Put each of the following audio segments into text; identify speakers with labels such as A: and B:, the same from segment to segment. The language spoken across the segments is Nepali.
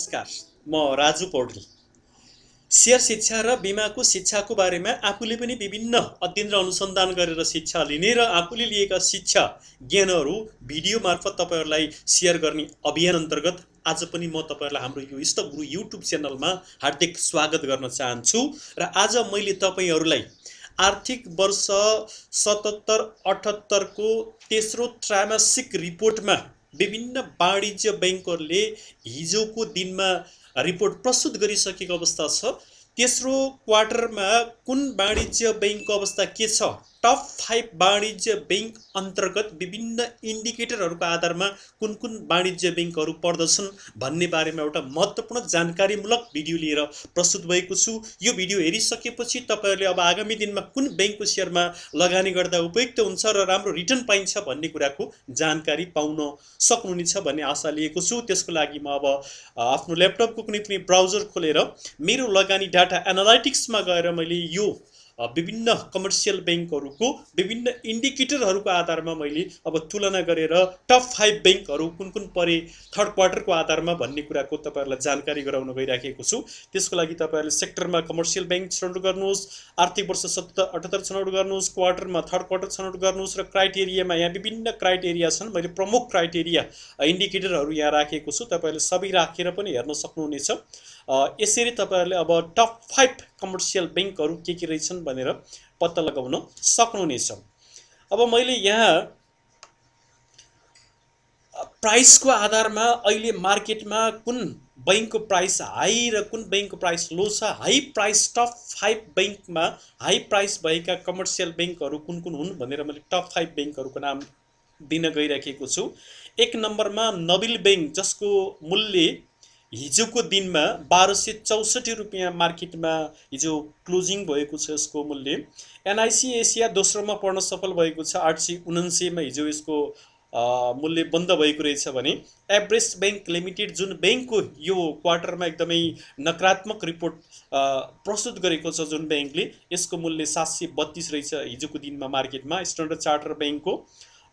A: नमस्कार, म राजु पौडेल। शेयर शिक्षा र बिमाको शिक्षाको बारेमा आफूले पनि विभिन्न अध्ययन र अनुसन्धान गरेर शिक्षा लिने र आफूले लिएका शिक्षा ज्ञानहरू भिडियो मार्फत तपाईहरुलाई शेयर गर्ने अभियान अन्तर्गत आज पनि म तपाईहरुलाई हाम्रो यो इष्टगुरु युट्युब च्यानलमा हार्दिक स्वागत गर्न चाहन्छु र आज मैले तपाईहरुलाई आर्थिक वर्ष 77-78 को तेस्रो त्रैमासिक रिपोर्टमा विभिन्न वाणिज्य बैंकहरूले हिजोको दिनमा रिपोर्ट प्रस्तुत गरिसकेको अवस्था छ। तेस्रो क्वार्टरमा कुन वाणिज्य बैंकको अवस्था के छ, टप 5 वाणिज्य बैंक अन्तर्गत विभिन्न इन्डिकेटरहरूको आधारमा कुन कुन वाणिज्य बैंकहरू पर्दछन् भन्ने बारेमा एउटा महत्त्वपूर्ण जानकारीमूलक भिडियो लिएर प्रस्तुत भएको छु। यो भिडियो हेरिसकेपछि तपाईहरुले अब आगामी दिनमा कुन बैंकको शेयरमा लगानी गर्दा उपयुक्त हुन्छ र राम्रो रिटर्न पाइन्छ भन्ने कुराको जानकारी पाउन सक्नुहुनेछ भन्ने आशा लिएको छु। त्यसको लागि म अब आफ्नो ल्यापटपको कुनै पनि ब्राउजर खोलेर मेरो लगानी डाटा एनालाइटिक्समा गएर मैले यो विभिन्न कमर्सियल बैंकहरूको विभिन्न इन्डिकेटरहरूको आधारमा मैले अब तुलना गरेर टप 5 बैंकहरू कुन कुन परे थर्ड क्वार्टरको आधारमा भन्ने कुराको तपाईहरुलाई जानकारी गराउन गइराखेको छु। त्यसको लागि तपाईहरुले सेक्टरमा कमर्सियल बैंक छनौट गर्नुहोस्, आर्थिक वर्ष 77-78 छनौट गर्नुहोस्, क्वार्टरमा थर्ड क्वार्टर छनौट गर्नुहोस् र क्राइटेरियामा यहाँ विभिन्न क्राइटेरिया छन्। मैले प्रमुख क्राइटेरिया इन्डिकेटरहरू यहाँ राखेको छु, तपाईहरुले सबै राखेर पनि हेर्न सक्नुहुनेछ। यसरी तपाईहरुले अब टप 5 कमर्सियल बैंकहरू के रहेछन् भनेर पत्ता लगाउन सक्नुहुनेछ। अब मैले यहाँ प्राइसको आधारमा अहिले मार्केटमा कुन बैंकको प्राइस हाई र कुन बैंकको प्राइस लो छ, हाई प्राइस टप 5 बैंकमा हाई प्राइस भएका कमर्सियल बैंकहरू कुन कुन हुन् भनेर मैले टप 5 बैंकहरूको नाम दिन गइराखेको छु। एक नम्बरमा नबिल बैंक, जसको मूल्य हिजोको दिनमा 1264 रुपैयाँ मार्केटमा हिजो क्लोजिङ भएको छ यसको मूल्य। एनआईसी एसिया दोस्रोमा पर्न सफल भएको छ, 879 मा हिजो यसको मूल्य बन्द भएको रहेछ भने एभरेस्ट बैंक लिमिटेड जुन बैंकको यो क्वार्टरमा एकदमै नकारात्मक रिपोर्ट प्रस्तुत गरेको छ, जुन बैंकले यसको मूल्य 732 रहेछ हिजोको दिनमा मार्केटमा। स्ट्यान्डर्ड चार्टर बैंकको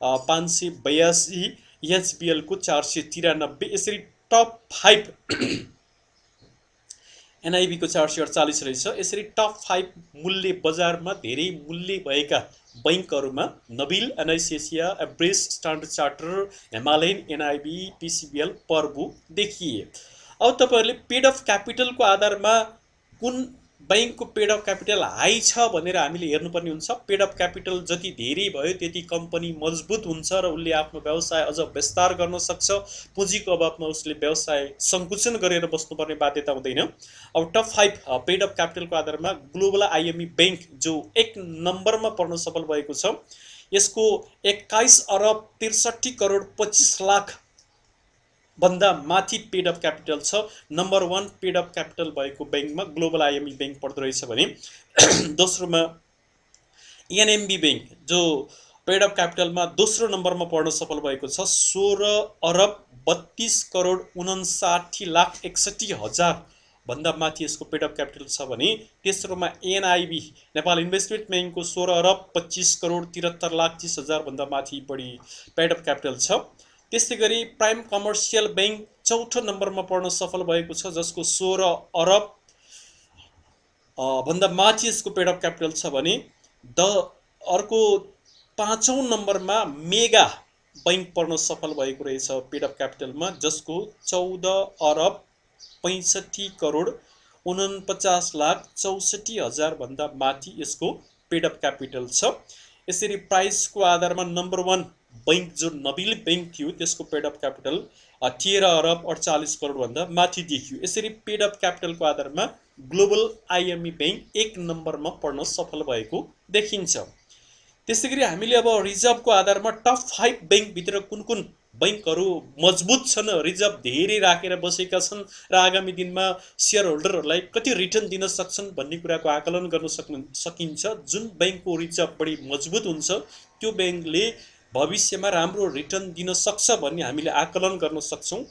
A: 582, एचबीएल को 493। यसरी टप 5 एनआईबी को 448 रहेछ। यसरी टप 5 मूल्य बजारमा धेरै मूल्य भएका बैंकहरूमा Nabil, NIC Asia, Everest, Standard Charter, Himalayan, NIB, PCBL, Prabhu देखिए। अब तपाईहरुले पेड अफ क्यापिटलको आधारमा कुन बैंकको पेड अफ क्यापिटल हाई छ भनेर हामीले हेर्नुपर्ने हुन्छ। पेड अफ क्यापिटल जति धेरै भयो त्यति कम्पनी मजबुत हुन्छ र उसले आफ्नो व्यवसाय अझ विस्तार गर्न सक्छ। पुँजीको अभावमा उसले व्यवसाय सङ्कुचन गरेर बस्नुपर्ने बाध्यता हुँदैन। अब टप 5 पेड अफ क्यापिटलको आधारमा ग्लोबल आईएमई बैंक जो 1 नम्बरमा पर्न सफल भएको छ, यसको 21 अरब 63 करोड 25 लाख भन्दा माथि पेड अफ क्यापिटल छ। नम्बर 1 पेड अफ क्यापिटल भएको बैंकमा ग्लोबल आईएमई बैंक पर्दो रहेछ भने दोस्रोमा एनएमबी बैंक जो पेड अफ क्यापिटलमा दोस्रो नम्बरमा पर्न सफल भएको छ, 16 अरब 32 करोड 59 लाख 61 हजार भन्दा माथि यसको पेड अफ क्यापिटल छ भने तेस्रोमा एनआईबी नेपाल इन्भेस्टमेन्ट बैंकको 16 अरब 25 करोड 73 लाख 30 हजार भन्दा माथि बढी पेड अफ क्यापिटल छ। त्यस्तै गरी प्राइम कमर्सियल बैंक चौथो नम्बरमा पर्न सफल भएको छ, जसको 16 अरब भन्दा माथि यसको पेड अफ क्यापिटल छ भने अर्को 5औं नम्बरमा मेगा बैंक पर्न सफल भएको रहेछ पेड अफ क्यापिटलमा, जसको 14 अरब 65 करोड 49 लाख 64 हजार भन्दा माथि यसको पेड अफ क्यापिटल छ। यसरी प्राइसको आधारमा नम्बर 1 बैंक जो नबिल बैंक थियो त्यसको पेड अफ क्यापिटल 13 अरब 48 करोड भन्दा माथि देखियो। यसरी पेड अफ क्यापिटलको आधारमा ग्लोबल आईएमई बैंक 1 नम्बरमा पर्न सफल भएको देखिन्छ। त्यसै गरी हामीले अब रिजर्भको आधारमा टप 5 बैंक भित्र कुन कुन बैंकहरू मजबुत छन्, रिजर्भ धेरै राखेर बसेका छन् र आगामी दिनमा शेयर होल्डरहरूलाई कति रिटर्न दिन सक्छन् भन्ने कुराको आकलन गर्न सकिन्छ। जुन बैंकको रिजर्भ बढी मजबुत हुन्छ त्यो बैंकले भविष्यमा राम्रो रिटर्न दिन सक्छ भन्ने हामीले आकलन गर्न सक्छौं।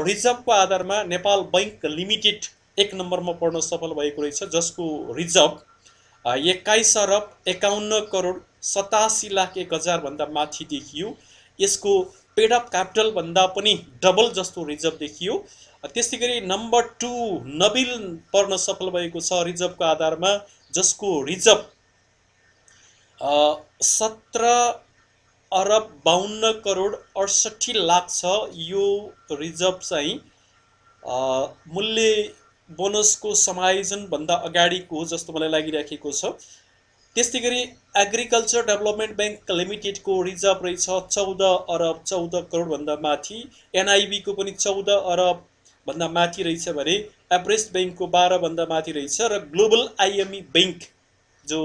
A: रिजर्भको आधारमा नेपाल बैंक लिमिटेड 1 नम्बरमा पर्न सफल भएको रहेछ, जसको रिजर्भ 21 अरब 51 करोड 87 लाख 1 हजार भन्दा माथि देखियो। यसको पेड अफ क्यापिटल भन्दा पनि डबल जस्तो रिजर्भ देखियो। त्यस्तै गरी नम्बर 2 नबिल पर्न सफल भएको छ रिजर्भको आधारमा, जसको रिजर्भ 17 अरब 52 करोड 68 लाख छ। यो रिजर्भ चाहिँ मूल्य बोनसको समायोजन भन्दा अगाडिको जस्तो मलाई लागिराखेको छ। त्यस्तै गरी एग्रिकल्चर डेभलपमेन्ट बैंक लिमिटेडको रिजर्भ रहेछ 14 अरब 14 करोड भन्दा माथि, एनआइबीको पनि 14 अरब भन्दा माथि रहेछ भने एभरेस्ट बैंकको 12 भन्दा माथि रहेछ, र ग्लोबल आइएमई बैंक जो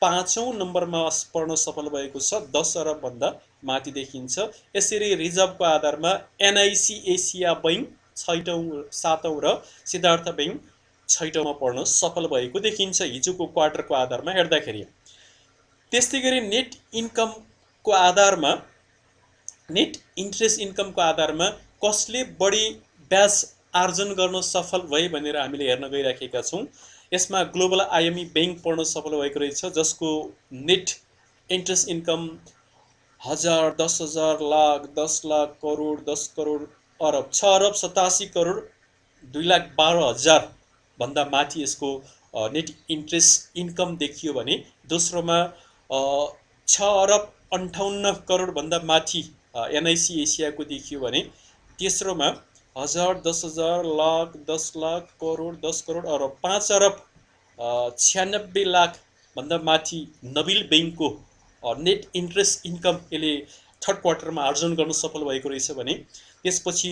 A: 5औं नम्बरमा पर्न सफल भएको छ 10 अरब भन्दा माथि देखिन्छ। यसरी रिजर्भको आधारमा एनआइसी एसिया बैंक 7औं र सिद्धार्थ बैंक 6औंमा पर्न सफल भएको देखिन्छ हिजोको क्वार्टरको आधारमा हेर्दाखेरि। त्यस्तै गरी नेट इन्कमको आधारमा, नेट इन्ट्रेस्ट इन्कमको आधारमा कसले बढी ब्याज आर्जन गर्न सफल भए भनेर हामीले हेर्न गइराखेका छौँ। यसमा ग्लोबल आइएमई बैंक पर्न सफल भएको रहेछ, जसको net interest income 1000, 10,000, lakh, 10 lakh, crore, 10 crore, अरब, 6 अरब 87 करोड 2,12,000 भन्दा माथि यसको नेट इन्ट्रेस्ट इन्कम देखियो भने, दोस्रोमा 6 अरब 58 करोड भन्दा माथि एनआइसी एसियाको देखियो भने, तेस्रोमा 1000, 10,000, लाख, 10 लाख, करोड, 10 करोड, अरब, 5 अरब 96 लाख भन्दा माथि नबिल बैंकको नेट इन्ट्रेस्ट इन्कम यसले थर्ड क्वार्टरमा आर्जन गर्न सफल भएको रहेछ भने, त्यसपछि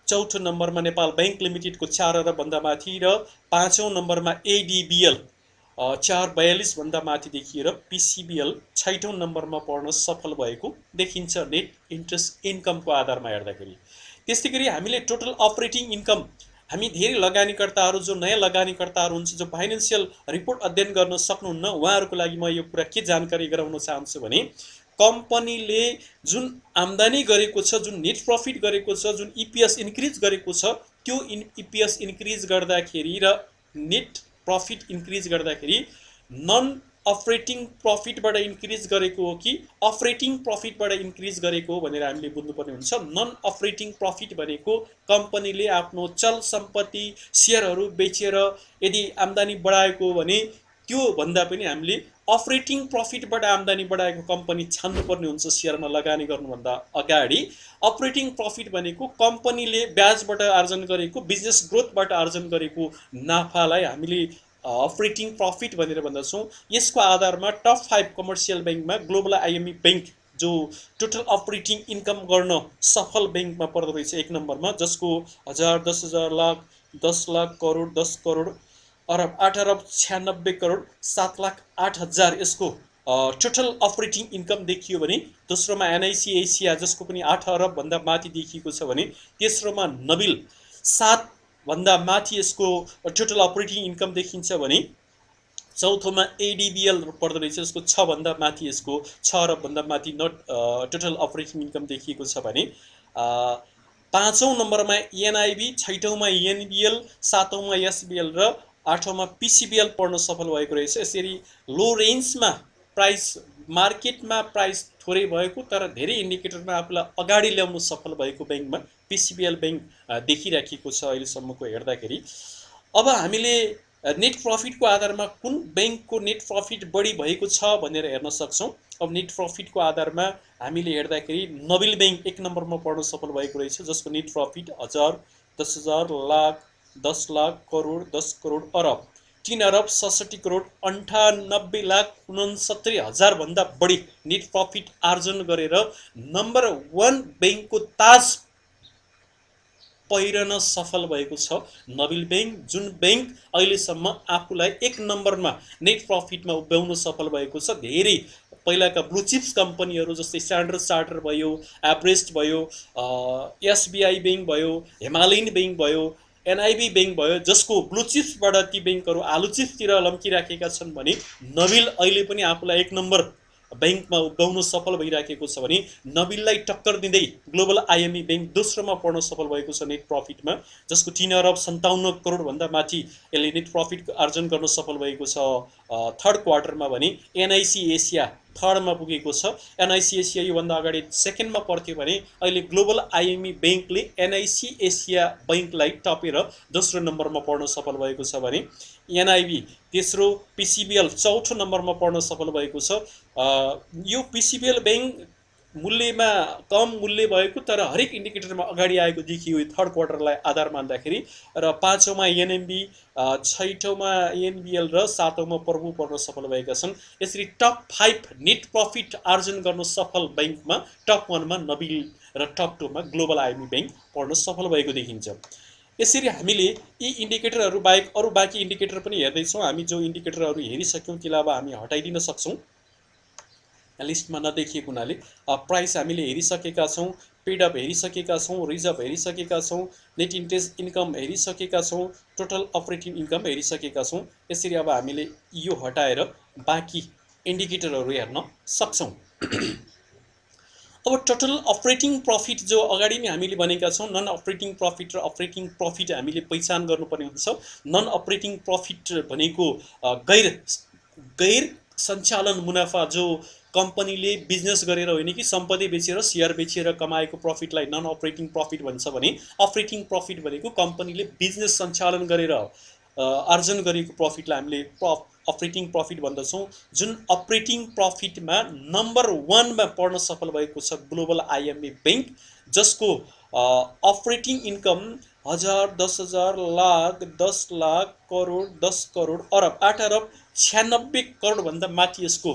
A: चौथो नम्बरमा नेपाल बैंक लिमिटेडको 4 अरब भन्दा माथि, र 5औं नम्बरमा एडिबिएल 442 भन्दा माथि देखिएर पिसिबिएल 6औं नम्बरमा पर्न सफल भएको देखिन्छ नेट इन्ट्रेस्ट इन्कमको आधारमा हेर्दाखेरि। त्यस्तै गरी हामीले टोटल अपरेटिङ इन्कम, हामी धेरै लगानीकर्ताहरू जो नयाँ लगानीकर्ताहरू हुन्छ, जो फाइनेन्सियल रिपोर्ट अध्ययन गर्न सक्नुहुन्न, उहाँहरूको लागि म यो कुरा के जानकारी गराउन चाहन्छु भने, कम्पनीले जुन आम्दानी गरेको छ, जुन नेट प्रफिट गरेको छ, जुन इपिएस इन्क्रिज गरेको छ, त्यो इपिएस इन्क्रिज गर्दाखेरि र नेट प्रफिट इन्क्रिज गर्दाखेरि नन अपरेटिङ प्रफिटबाट इन्क्रिज गरेको हो कि अपरेटिङ प्रफिटबाट इन्क्रिज गरेको हो भनेर हामीले बुझ्नुपर्ने हुन्छ। नन अपरेटिङ प्रफिट भनेको कम्पनीले आफ्नो चल सम्पत्ति सेयरहरू बेचेर यदि आम्दानी बढाएको हो भने, त्यो भन्दा पनि हामीले अपरेटिङ प्रफिटबाट आम्दानी बढाएको कम्पनी छान्नुपर्ने हुन्छ सेयरमा लगानी गर्नुभन्दा अगाडि। अपरेटिङ प्रफिट भनेको कम्पनीले ब्याजबाट आर्जन गरेको, बिजनेस ग्रोथबाट आर्जन गरेको नाफालाई हामीले अपरेटिङ प्रफिट भनेर भन्दछौँ। यसको आधारमा टप 5 कमर्सियल बैंकमा ग्लोबल आइएमई बैंक जो टोटल अपरेटिङ इन्कम गर्न सफल बैंकमा पर्दो रहेछ 1 नम्बरमा, जसको 1000, 10,000, लाख, 10 लाख, करोड, 10 करोड, अरब, 8 अरब 96 करोड 7 लाख 8,000 यसको टोटल अपरेटिङ इन्कम देखियो भने, दोस्रोमा एनआइसी एसिया जसको पनि 8 अरब भन्दा माथि देखिएको छ भने, तेस्रोमा नबिल 7 भन्दा माथि यसको टोटल अपरेटिङ इन्कम देखिन्छ भने, चौथोमा एडिबिएल पर्दो रहेछ, यसको 6 भन्दा माथि, यसको 6 अरब भन्दा माथि टोटल अपरेटिङ इन्कम देखिएको छ भने, 5औं नम्बरमा एनआइबी, 6औंमा एनबिएल, 7औंमा एसबिएल र 8औंमा पिसिबिएल पर्न सफल भएको रहेछ। यसरी लो रेन्जमा प्राइस, मार्केटमा प्राइस थोरै भएको तर धेरै इन्डिकेटरमा आफूलाई अगाडि ल्याउन सफल भएको बैंकमा पिसिबिएल बैंक देखिराखेको छ अहिलेसम्मको हेर्दाखेरि। अब हामीले नेट प्रफिटको आधारमा कुन बैंकको नेट प्रफिट बढी भएको छ भनेर हेर्न सक्छौँ। अब नेट प्रफिटको आधारमा हामीले हेर्दाखेरि नबिल बैंक 1 नम्बरमा पर्न सफल भएको रहेछ, जसको नेट प्रफिट 1000, 10,000, लाख, 10 लाख, करोड, 10 करोड, अरब, 3 अरब 67 करोड 98 लाख 69 हजार भन्दा बढी नेट प्रफिट आर्जन गरेर नम्बर 1 बैंकको ताज पहिरन सफल भएको छ नबिल बैंक, जुन बैंक अहिलेसम्म आफूलाई 1 नम्बरमा नेट प्रफिटमा उभ्याउन सफल भएको छ। धेरै पहिलाका ब्लू चिप्स कम्पनीहरू जस्तै स्ट्यान्डर्ड चार्टर भयो, एभरेस्ट भयो, एसबिआई बैंक भयो, हिमालयन बैंक भयो, एनआइबी बैंक भयो, जसको ब्लू चिप्सबाट ती बैंकहरू आलु चिप्सतिर लम्किराखेका छन् भने, नबिल अहिले पनि आफूलाई 1 नम्बर बैंकमा उभ्याउन सफल भइराखेको छ भने, नबिललाई टक्कर दिँदै ग्लोबल आइएमई बैंक दोस्रोमा पर्न सफल भएको छ नेट प्रफिटमा, जसको 3 अरब 57 करोड भन्दा माथि यसले नेट प्रफिट आर्जन गर्न सफल भएको छ थर्ड क्वार्टरमा भने, एनआइसी एसिया थर्डमा पुगेको छ। एनआइसी एसिया योभन्दा अगाडि सेकेन्डमा पर्थ्यो भने अहिले ग्लोबल आइएमई ब्याङ्कले एनआइसी एसिया बैङ्कलाई टपेर दोस्रो नम्बरमा पढ्न सफल भएको छ भने एनआइबी तेस्रो, पिसिबिएल चौथो नम्बरमा पढ्न सफल भएको छ। यो पिसिबिएल ब्याङ्क मूल्यमा कम मूल्य भएको तर हरेक इन्डिकेटरमा अगाडि आएको देखियो थर्ड क्वार्टरलाई आधार मान्दाखेरि। र पाँचौँमा एनएमबी, छैठौँमा एनबिएल र सातौँमा प्रभु पर्न सफल भएका छन्। यसरी टप 5 नेट प्रफिट आर्जन गर्न सफल ब्याङ्कमा टप 1मा नबिल र टप 2मा ग्लोबल आइएमई ब्याङ्क पढ्न सफल भएको देखिन्छ। यसरी हामीले यी इन्डिकेटरहरू बाहेक अरू बाँकी इन्डिकेटर पनि हेर्दैछौँ। हामी जो इन्डिकेटरहरू हेरिसक्यौँ त्यसलाई अब हामी हटाइदिन सक्छौँ लिस्टमा नदेखिएको हुनाले। प्राइस हामीले हेरिसकेका छौँ, पेडअप हेरिसकेका छौँ, रिजर्भ हेरिसकेका छौँ, नेट इन्ट्रेस्ट इन्कम हेरिसकेका छौँ, टोटल अपरेटिङ इन्कम हेरिसकेका छौँ। यसरी अब हामीले यो हटाएर बाँकी इन्डिकेटरहरू हेर्न सक्छौँ। अब टोटल अपरेटिङ प्रफिट जो अगाडि नै हामीले भनेका छौँ, नन अपरेटिङ प्रफिट र अपरेटिङ प्रफिट हामीले पहिचान गर्नुपर्ने हुन्छ। नन अपरेटिङ प्रफिट भनेको गैर सञ्चालन मुनाफा, जो कम्पनीले बिजनेस गरेर होइन कि सम्पत्ति बेचेर सेयर बेचेर कमाएको प्रफिटलाई नन अपरेटिङ प्रफिट भन्छ भने अपरेटिङ प्रफिट भनेको कम्पनीले बिजनेस सञ्चालन गरेर आर्जन गरेको प्रफिटलाई हामीले अपरेटिङ प्रफिट भन्दछौँ। जुन अपरेटिङ प्रफिटमा नम्बर 1मा पढ्न सफल भएको छ ग्लोबल आइएमई ब्याङ्क, जसको अपरेटिङ इन्कम 1000, 10,000, लाख, 10 लाख, करोड, 10 करोड, अरब, 8 अरब 96 करोडभन्दा माथि यसको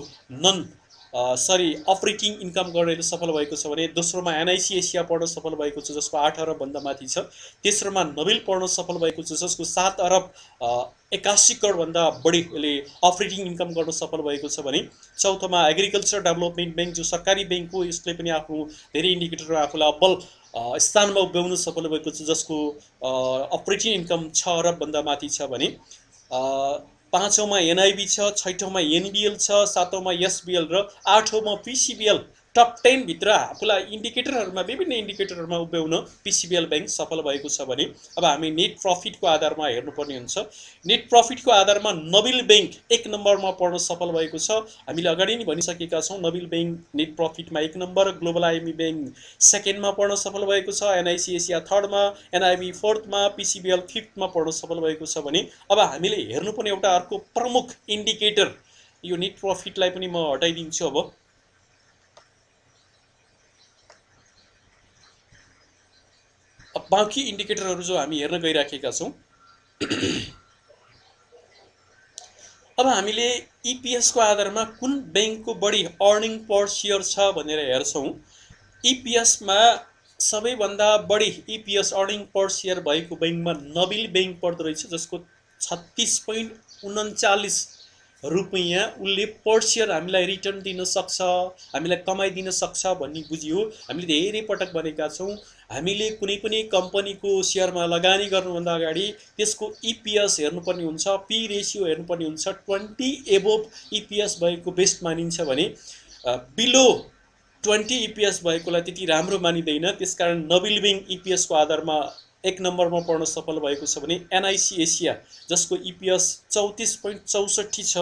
A: अपरेटिङ इन्कम गरेर सफल भएको छ भने दोस्रोमा एनआइसी एसिया पढ्न सफल भएको छ जसको 8 अरबभन्दा माथि छ। तेस्रोमा नबिल पढ्न सफल भएको छ जसको 7 अरब 81 करोडभन्दा बढी यसले अपरेटिङ इन्कम गर्न सफल भएको छ भने चौथोमा एग्रिकल्चर डेभलपमेन्ट ब्याङ्क जो सरकारी ब्याङ्क हो, यसले पनि आफ्नो धेरै इन्डिकेटरमा आफूलाई अब्बल स्थानमा उभ्याउन सफल भएको छ जसको अपरेटिङ इन्कम 6 अरबभन्दा माथि छ भने पाँचौँमा एनआइबी छ, छैठौँमा एनबिएल छ, सातौँमा एसबिएल र आठौँमा पिसिबिएल। टप 10 भित्र आफूलाई इन्डिकेटरहरूमा विभिन्न इन्डिकेटरहरूमा उभ्याउन पिसिबिएल ब्याङ्क सफल भएको छ भने अब हामी नेट प्रफिटको आधारमा हेर्नुपर्ने हुन्छ। नेट प्रफिटको आधारमा नबिल ब्याङ्क 1 नम्बरमा पढ्न सफल भएको छ। हामीले अगाडि नै भनिसकेका छौँ, नबिल ब्याङ्क नेट प्रफिटमा 1 नम्बर, ग्लोबल आइएमई ब्याङ्क सेकेन्डमा पढ्न सफल भएको छ, एनआइसी एसिया थर्डमा, एनआइबी फोर्थमा, पिसिबिएल फिफ्थमा पढ्न सफल भएको छ भने अब हामीले हेर्नुपर्ने एउटा अर्को प्रमुख इन्डिकेटर यो नेट प्रफिटलाई पनि म हटाइदिन्छु। अब बाँकी इन्डिकेटरहरू जो हामी हेर्न गइराखेका छौँ, अब हामीले इपिएसको आधारमा कुन ब्याङ्कको बढी अर्निङ पर सेयर छ भनेर हेर्छौँ। इपिएसमा सबैभन्दा बढी इपिएस अर्निङ पर सेयर भएको ब्याङ्कमा नबिल ब्याङ्क पर्दो रहेछ जसको 36.39 रुपैयाँ उसले पर सेयर हामीलाई रिटर्न दिन सक्छ, हामीलाई कमाइ दिन सक्छ भन्ने बुझियो। हामीले धेरै पटक भनेका छौँ, हामीले कुनै पनि कम्पनीको सेयरमा लगानी गर्नुभन्दा अगाडि त्यसको इपिएस हेर्नुपर्ने हुन्छ, पी रेसियो हेर्नुपर्ने हुन्छ। 20 एबोभ इपिएस भएको बेस्ट मानिन्छ भने बिलो 20 इपिएस भएकोलाई त्यति राम्रो मानिँदैन। त्यसकारण नबिल ब्याङ्क इपिएसको आधारमा 1 नम्बरमा पढ्न सफल भएको छ भने एनआइसी एसिया जसको इपिएस 34.64 छ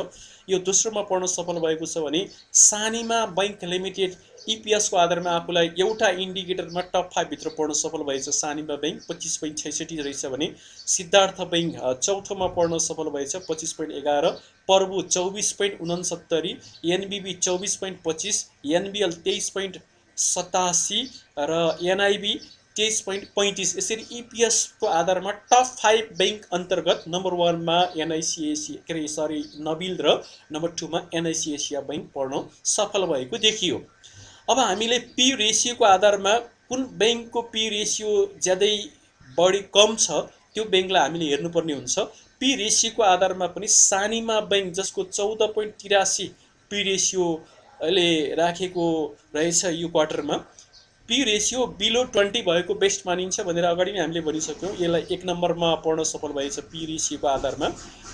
A: यो दोस्रोमा पढ्न सफल भएको छ भने सानिमा बैङ्क लिमिटेड इपिएसको आधारमा आफूलाई एउटा इन्डिकेटरमा टप 5 भित्र पढ्न सफल भएछ। सानिमा बैङ्क 25.66 रहेछ भने सिद्धार्थ बैङ्क चौथोमा पढ्न सफल भएछ 25.11, प्रभु 24.69, एनबिबी 24.25, एनबिएल 23.87 र एनआइबी 23.35। यसरी इपिएसको आधारमा टप 5 ब्याङ्क अन्तर्गत नम्बर 1मा एनआइसी एसिया नबिल र नम्बर 2मा एनआइसी एसिया ब्याङ्क पढ्न सफल भएको देखियो। अब हामीले पी रेसियोको आधारमा कुन ब्याङ्कको पी रेसियो ज्यादै बढी कम छ त्यो ब्याङ्कलाई हामीले हेर्नुपर्ने हुन्छ। पी रेसियोको आधारमा पनि सानिमा बैङ्क जसको 14.83 पी रेसियोले राखेको रहेछ यो क्वार्टरमा। पी रेसियो बिलो 20 भएको बेस्ट मानिन्छ भनेर अगाडि नै हामीले भनिसक्यौँ। यसलाई 1 नम्बरमा पढ्न सफल भएछ पी रेसियोको आधारमा।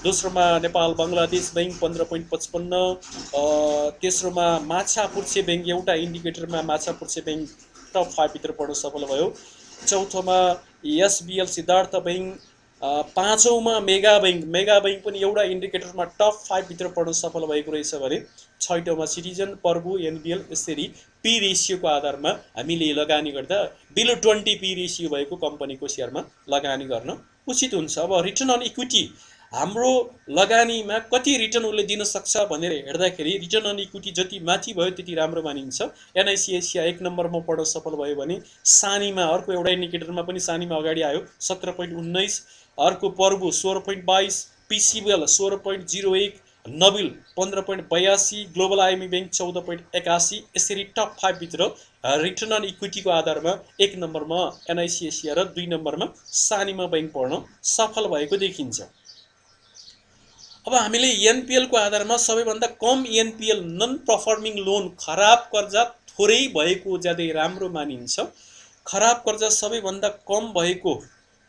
A: दोस्रोमा नेपाल बङ्गलादेश बैङ्क 15.55, तेस्रोमा माछापुच्छ्रे बैङ्क एउटा इन्डिकेटरमा माछापुच्छ्रे बैङ्क टप 5 भित्र पढ्न सफल भयो। चौथोमा एसबिएल सिद्धार्थ बैङ्क पाँचौँमा मेगा बैंक पनि एउटा इन्डिकेटरमा टप 5 भित्र पढ्न सफल भएको रहेछ भने छैटौँमा सिटिजन, पर्बु, एनबिएल। यसरी पी रेसियोको आधारमा हामीले लगानी गर्दा बिलो 20 पी रेसियो भएको कम्पनीको सेयरमा लगानी गर्न उचित हुन्छ। अब रिटर्न अन इक्विटी हाम्रो लगानीमा कति रिटर्न उसले दिन सक्छ भनेर हेर्दाखेरि रिटर्न अन इक्विटी जति माथि भयो त्यति राम्रो मानिन्छ। एनआइसी एसिया 1 नम्बरमा पढ्न सफल भयो भने सानीमा अर्को एउटा इन्डिकेटरमा पनि सानीमा अगाडि आयो 17.19, अर्को पर्बु 16.22, पिसिबिएल 16.01, नबिल 15.82, ग्लोबल आइएमई बैंक 14.81। यसरी टप 5 भित्र रिटर्न अन इक्विटीको आधारमा 1 नम्बरमा एनआइसी एसिया र 2 नम्बरमा सानीमा बैंक पढ्न सफल भएको देखिन्छ। अब हामीले एनपिएल को आधारमा सबैभन्दा कम एनपिएल नन परफर्मिङ लोन खराब कर्जा थोरै भएको ज्यादै राम्रो मानिन्छ। खराब कर्जा सबैभन्दा कम भएको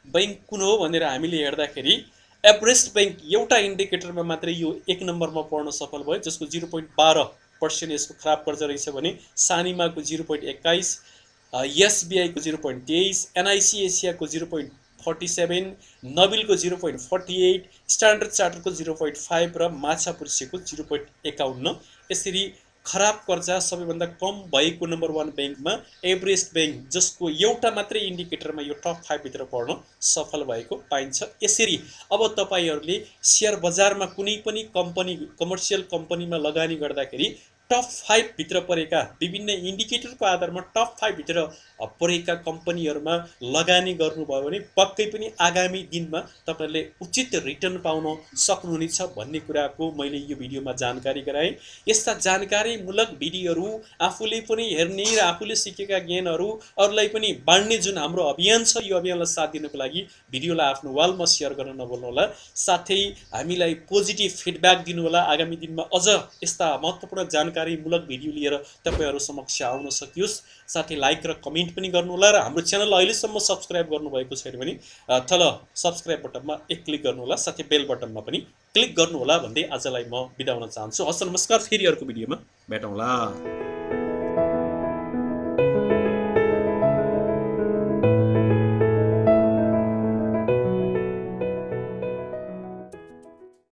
A: बैंक कुन हो भनेर हामीले हेर्दाखेरि एभरेस्ट बैंक एउटा इन्डिकेटरमा मात्रै यो 1 नम्बरमा पढ्न सफल भयो, जसको 0.12% यसको खराब कर्जा रहेछ भने सानीमाको 0.21, एसबिआई को 0.23, एनआइसी एसिया को 0.47, नबिलको 0.48, स्ट्यान्डर्ड चार्टरको 0.5 र माछापुच्छेको 0.51। यसरी खराब कर्जा सबैभन्दा कम भएको नम्बर 1 बैंकमा एभरेस्ट बैंक, जसको एउटा मात्रै इन्डिकेटरमा यो टप 5 भित्र पढ्न सफल भएको पाइन्छ। यसरी अब तपाईहरुले शेयर बजारमा कुनै पनि कम्पनी कमर्सियल कम्पनीमा लगानी गर्दाखेरि टप 5 भित्र परेका विभिन्न इन्डिकेटरको आधारमा टप 5 भित्र परेका कम्पनीहरुमा लगानी गर्नुभयो भने पक्कै पनि आगामी दिनमा तपाईहरुले उचित रिटर्न पाउन सक्नुहुनेछ भन्ने कुराको मैले यो भिडियोमा जानकारी गराएँ। यस्ता जानकारीमूलक भिडियोहरु आफूले पनि हेर्ने र आफूले सिकेका ज्ञानहरु अरूलाई पनि बाँड्ने जुन हाम्रो अभियान छ, यो अभियानलाई साथ दिनको लागि भिडियोलाई आफ्नो वालमा शेयर गर्न नभुल्नु होला। साथै हामीलाई पोजिटिभ फिडब्याक दिनु होला। आगामी दिनमा अझ यस्ता महत्त्वपूर्ण जानकारीमूलक भिडियो लिएर तपाईहरु समक्ष आउन सकियोस्। साथै लाइक र कमेन्ट पनि गर्नु होला र हाम्रो च्यानललाई अहिलेसम्म सब्स्क्राइब गर्नुभएको छैन भने तल सब्स्क्राइब बटनमा एक क्लिक गर्नु होला, साथै बेल बटनमा पनि क्लिक गर्नु होला भन्दै आजलाई म बिदा हुन चाहन्छु। हस् नमस्कार, फेरि अर्को भिडियोमा भेटौँला।